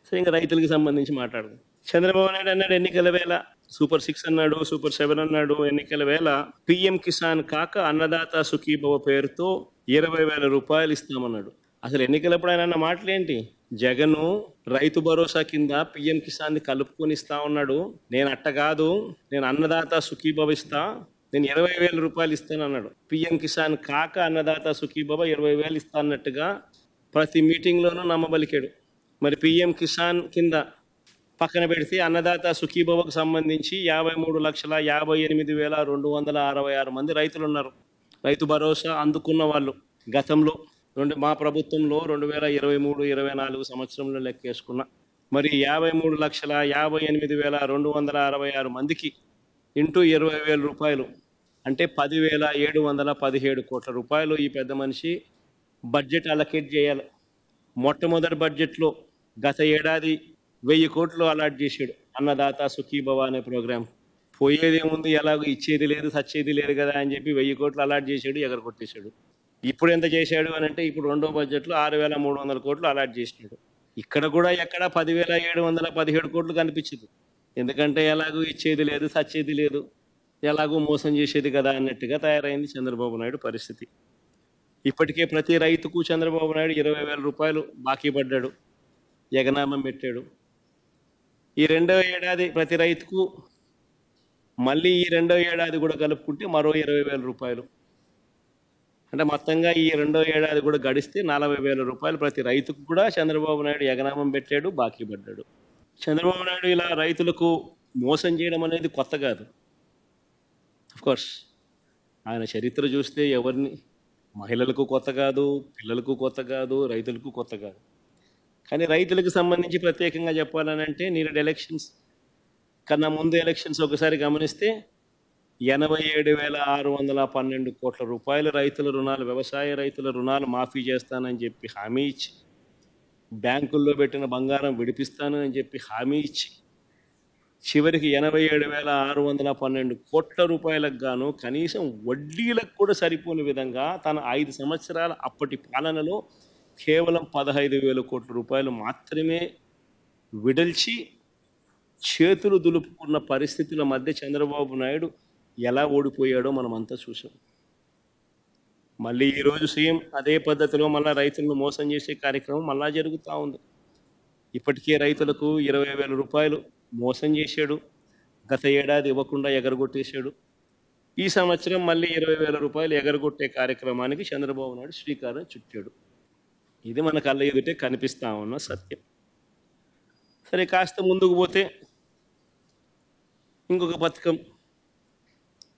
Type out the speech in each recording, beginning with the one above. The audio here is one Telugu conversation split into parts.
సో ఇంకా రైతులకు సంబంధించి మాట్లాడదాం. చంద్రబాబు నాయుడు అన్నాడు ఎన్నికల వేళ సూపర్ 6 అన్నాడు, సూపర్ 7 అన్నాడు. ఎన్నికల వేళ పీఎం కిసాన్ కాక అన్నదాత సుఖీభవ పేరుతో 20,000 రూపాయలు ఇస్తామన్నాడు. అసలు ఎన్నికలప్పుడు ఆయన అన్న మాటలేంటి? జగను రైతు భరోసా కింద పీఎం కిసాన్ ని కలుపుకొని ఇస్తా ఉన్నాడు. నేను అట్ట కాదు, నేను అన్నదాత సుఖీభవ ఇస్తా, నేను 20,000 రూపాయలు ఇస్తాను అన్నాడు. పీఎం కిసాన్ కాక అన్నదాత సుఖీభవ 20,000 ఇస్తా అన్నట్టుగా ప్రతి మీటింగ్లోనూ నమ్మబలికాడు. మరి పీఎం కిసాన్ కింద పక్కన పెడితే అన్నదాత సుఖీభవకు సంబంధించి 53,58,266 మంది రైతులు ఉన్నారు. రైతు భరోసా అందుకున్న వాళ్ళు గతంలో మా ప్రభుత్వంలో 2023-24 సంవత్సరంలో లెక్కేసుకున్న మరి 53,58,266 మందికి ఇంటూ 20,000 రూపాయలు అంటే 10,717 కోట్ల రూపాయలు ఈ పెద్ద మనిషి బడ్జెట్ అలకేట్ చేయాలి. మొట్టమొదటి బడ్జెట్లో గత ఏడాది 1,000 కోట్లు అలాట్ చేశాడు అన్నదాత సుఖీభవ అనే ప్రోగ్రాం. పోయేదేముంది, ఎలాగో ఇచ్చేది లేదు, సచ్చేది లేదు కదా అని చెప్పి 1,000 కోట్లు అలాట్ చేశాడు, ఎగరగొట్టేశాడు. ఇప్పుడు ఎంత చేశాడు అని అంటే ఇప్పుడు రెండో బడ్జెట్లో 6,300 కోట్లు అలాట్ చేసినాడు. ఇక్కడ కూడా ఎక్కడ 10,717 కోట్లు కనిపించదు. ఎందుకంటే ఎలాగో ఇచ్చేది లేదు, సచ్చేది లేదు, ఎలాగో మోసం చేసేది కదా అన్నట్టుగా తయారైంది చంద్రబాబు నాయుడు పరిస్థితి. ఇప్పటికే ప్రతి రైతుకు చంద్రబాబు నాయుడు 20,000 రూపాయలు బాకీ పడ్డాడు, ఎగనామం పెట్టాడు. ఈ రెండో ఏడాది ప్రతి రైతుకు మళ్ళీ ఈ రెండో ఏడాది కూడా కలుపుకుంటే మరో 20,000 రూపాయలు. అంటే మొత్తంగా ఈ రెండో ఏడాది కూడా గడిస్తే 40,000 రూపాయలు ప్రతి రైతుకు కూడా చంద్రబాబు నాయుడు ఎగనామం పెట్టాడు, బాకీ పడ్డాడు. చంద్రబాబు నాయుడు ఇలా రైతులకు మోసం చేయడం అనేది కొత్త కాదు. కోర్స్ ఆయన చరిత్ర చూస్తే ఎవరిని, మహిళలకు కొత్త కాదు, పిల్లలకు కొత్త కాదు, రైతులకు కొత్త కాదు. కానీ రైతులకు సంబంధించి ప్రత్యేకంగా చెప్పాలని అంటే నేడు ఎలక్షన్స్ కన్నా ముందు ఎలక్షన్స్ ఒకసారి గమనిస్తే 87,612 కోట్ల రూపాయల రైతుల రుణాలు, వ్యవసాయ రైతుల రుణాలు మాఫీ చేస్తానని చెప్పి హామీ ఇచ్చి, బ్యాంకుల్లో పెట్టిన బంగారం విడిపిస్తాను అని చెప్పి హామీ ఇచ్చి, చివరికి 87,612 కోట్ల రూపాయలకు గాను కనీసం వడ్డీలకు కూడా సరిపోని విధంగా తన 5 సంవత్సరాల అప్పటి పాలనలో కేవలం 15,000 కోట్ల రూపాయలు మాత్రమే విడల్చి చేతులు దులుపుకున్న పరిస్థితుల మధ్య చంద్రబాబు నాయుడు ఎలా ఓడిపోయాడో మనమంతా చూసాం. మళ్ళీ ఈరోజు సీఎం అదే పద్ధతిలో మళ్ళీ రైతులను మోసం చేసే కార్యక్రమం మళ్ళా జరుగుతూ ఉంది. ఇప్పటికే రైతులకు 20,000 రూపాయలు మోసం చేశాడు, గత ఏడాది ఇవ్వకుండా ఎగరగొట్టేశాడు. ఈ సంవత్సరం మళ్ళీ 20,000 రూపాయలు ఎగరగొట్టే కార్యక్రమానికి చంద్రబాబు నాయుడు శ్రీకారం చుట్టాడు. ఇది మన కళ్ళ ఎదుటే కనిపిస్తా ఉన్న సత్యం. సరే, కాస్త ముందుకు పోతే ఇంకొక పథకం,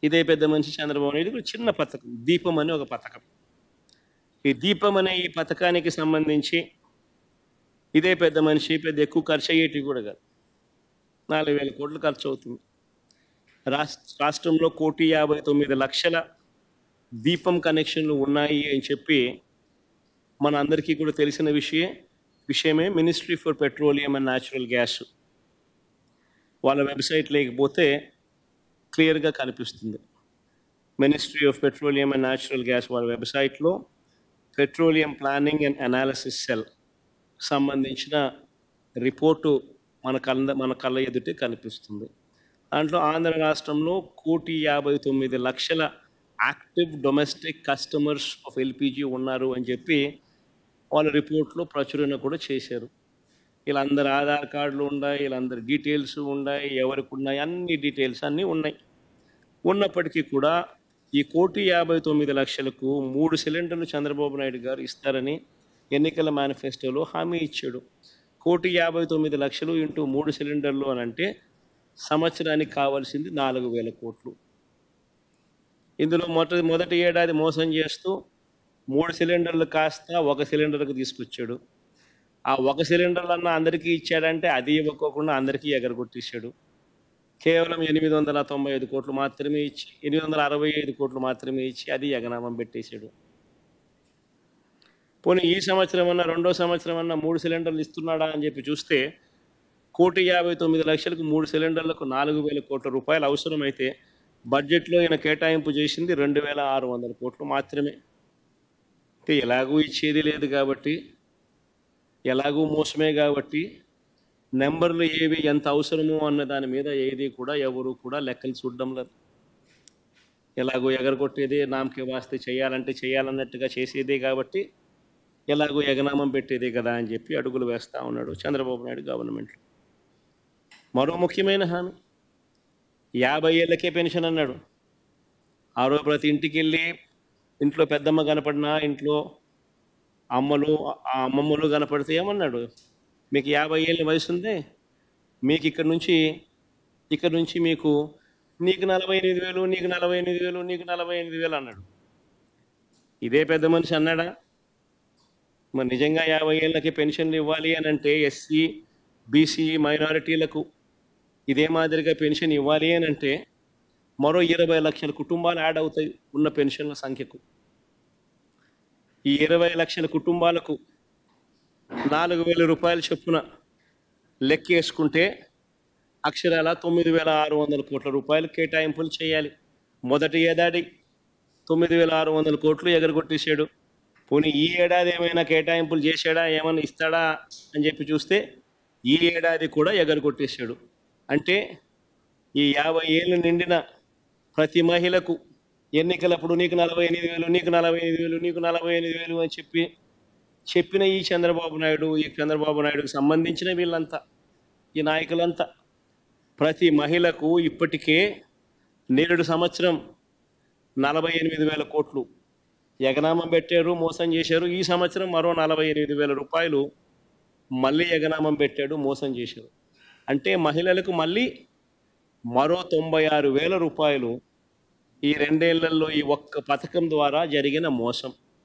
ఇదే పెద్ద మనిషి చంద్రబాబు నాయుడు చిన్న పథకం, దీపం అనే ఒక పథకం. ఈ దీపం అనే ఈ పథకానికి సంబంధించి ఇదే పెద్ద మనిషి పెద్ద ఎక్కువ ఖర్చు అయ్యేటివి కూడా కాదు, 4,000 కోట్లు ఖర్చు అవుతుంది. రాష్ట్రంలో 1,59,00,000 దీపం కనెక్షన్లు ఉన్నాయి అని చెప్పి మన అందరికీ కూడా తెలిసిన విషయమే. Ministry for petroleum and natural gas వాళ్ళ వెబ్సైట్ లేకపోతే క్లియర్గా కనిపిస్తుంది. Ministry of petroleum and natural gas వాళ్ళ వెబ్సైట్లో petroleum planning and analysis cell సంబంధించిన రిపోర్టు మన కళ్ళ ఎదుటే కనిపిస్తుంది. దాంట్లో ఆంధ్ర రాష్ట్రంలో 1,59,00,000 active domestic customers of LPG ఉన్నారు అని చెప్పి వాళ్ళ రిపోర్ట్లో ప్రచురణ కూడా చేశారు. వీళ్ళందరి ఆధార్ కార్డులు ఉన్నాయి, వీళ్ళందరి డీటెయిల్స్ ఉన్నాయి, ఎవరికి ఉన్నాయి, అన్ని డీటెయిల్స్ అన్నీ ఉన్నాయి. ఉన్నప్పటికీ కూడా ఈ 1,59,00,000కు 3 సిలిండర్లు చంద్రబాబు నాయుడు గారు ఇస్తారని ఎన్నికల మేనిఫెస్టోలో హామీ ఇచ్చాడు. 1,59,00,000 ఇంటూ 3 సిలిండర్లు అని అంటే సంవత్సరానికి కావాల్సింది 4,000 కోట్లు. ఇందులో మొదటి ఏడాది మోసం చేస్తూ 3 సిలిండర్లు కాస్త 1 సిలిండర్కు తీసుకొచ్చాడు. ఆ 1 సిలిండర్లన్నా అందరికీ ఇచ్చాడంటే అది ఇవ్వకోకుండా అందరికీ ఎగరగొట్టేశాడు. కేవలం 895 కోట్లు మాత్రమే ఇచ్చి 865 కోట్లు మాత్రమే ఇచ్చి అది ఎగనామం పెట్టేశాడు. పోనీ ఈ సంవత్సరం అన్నా రెండో సంవత్సరం అన్నా 3 సిలిండర్లు ఇస్తున్నాడా అని చెప్పి చూస్తే 1,59,00,000కు 3 సిలిండర్లకు 4,000 కోట్ల రూపాయలు అవసరమైతే బడ్జెట్లో ఈయన కేటాయింపు చేసింది 2,600 కోట్లు మాత్రమే. అంటే ఎలాగూ ఇచ్చేది లేదు కాబట్టి, ఎలాగూ మోసమే కాబట్టి నెంబర్లు ఏవి ఎంత అవసరమో అన్న దాని మీద ఏది కూడా ఎవరు కూడా లెక్కలు చూడడం లేదు. ఎలాగో ఎగరగొట్టేదే నామకే వాస్తే చేయాలంటే చేయాలన్నట్టుగా చేసేదే కాబట్టి ఎలాగో ఎగనామం పెట్టేదే కదా అని చెప్పి అడుగులు వేస్తూ ఉన్నాడు చంద్రబాబు నాయుడు గవర్నమెంట్లో. మరో ముఖ్యమైన హామీ 50 ఏళ్ళకే పెన్షన్ అన్నాడు. ఆ రోజు ప్రతి ఇంటికి వెళ్ళి ఇంట్లో పెద్దమ్మ కనపడినా ఇంట్లో అమ్మలు ఆ అమ్మమ్మలు కనపడితే ఏమన్నాడు, మీకు 50 ఏళ్ళ వయసు ఉంది, మీకు ఇక్కడ నుంచి మీకు నీకు 48,000 నీకు 48,000 నీకు 48,000 అన్నాడు. ఇదే పెద్ద మనిషి అన్నాడా? మరి నిజంగా 50 ఏళ్ళకి పెన్షన్లు ఇవ్వాలి అని అంటే ఎస్సీ బీసీ మైనారిటీలకు ఇదే మాదిరిగా పెన్షన్ ఇవ్వాలి అని అంటే మరో 20 లక్షల కుటుంబాలు యాడ్ అవుతాయి ఉన్న పెన్షన్ల సంఖ్యకు. ఈ 20 లక్షల కుటుంబాలకు 4,000 రూపాయల చొప్పున లెక్కేసుకుంటే అక్షరాల 9,600 కోట్ల రూపాయలు కేటాయింపులు చేయాలి. మొదటి ఏడాది 9,600 కోట్లు ఎగరగొట్టేశాడు. పోనీ ఈ ఏడాది ఏమైనా కేటాయింపులు చేశాడా, ఏమైనా ఇస్తాడా అని చెప్పి చూస్తే ఈ ఏడాది కూడా ఎగరగొట్టేశాడు. అంటే ఈ 50 ఏళ్ళు నిండిన ప్రతి మహిళకు ఎన్నికలప్పుడు నీకు 48,000 నీకు 48,000 నీకు 48,000 అని చెప్పిన ఈ చంద్రబాబు నాయుడుకి సంబంధించిన వీళ్ళంతా ఈ నాయకులంతా ప్రతి మహిళకు ఇప్పటికే నేడు సంవత్సరం 48,000 కోట్లు ఎగనామం పెట్టారు, మోసం చేశారు. ఈ సంవత్సరం మరో 48,000 రూపాయలు మళ్ళీ ఎగనామం పెట్టాడు, మోసం చేశారు. అంటే మహిళలకు మళ్ళీ మరో 96,000 రూపాయలు ఈ 2 ఏళ్లలో ఈ ఒక్క పథకం ద్వారా జరిగిన మోసం.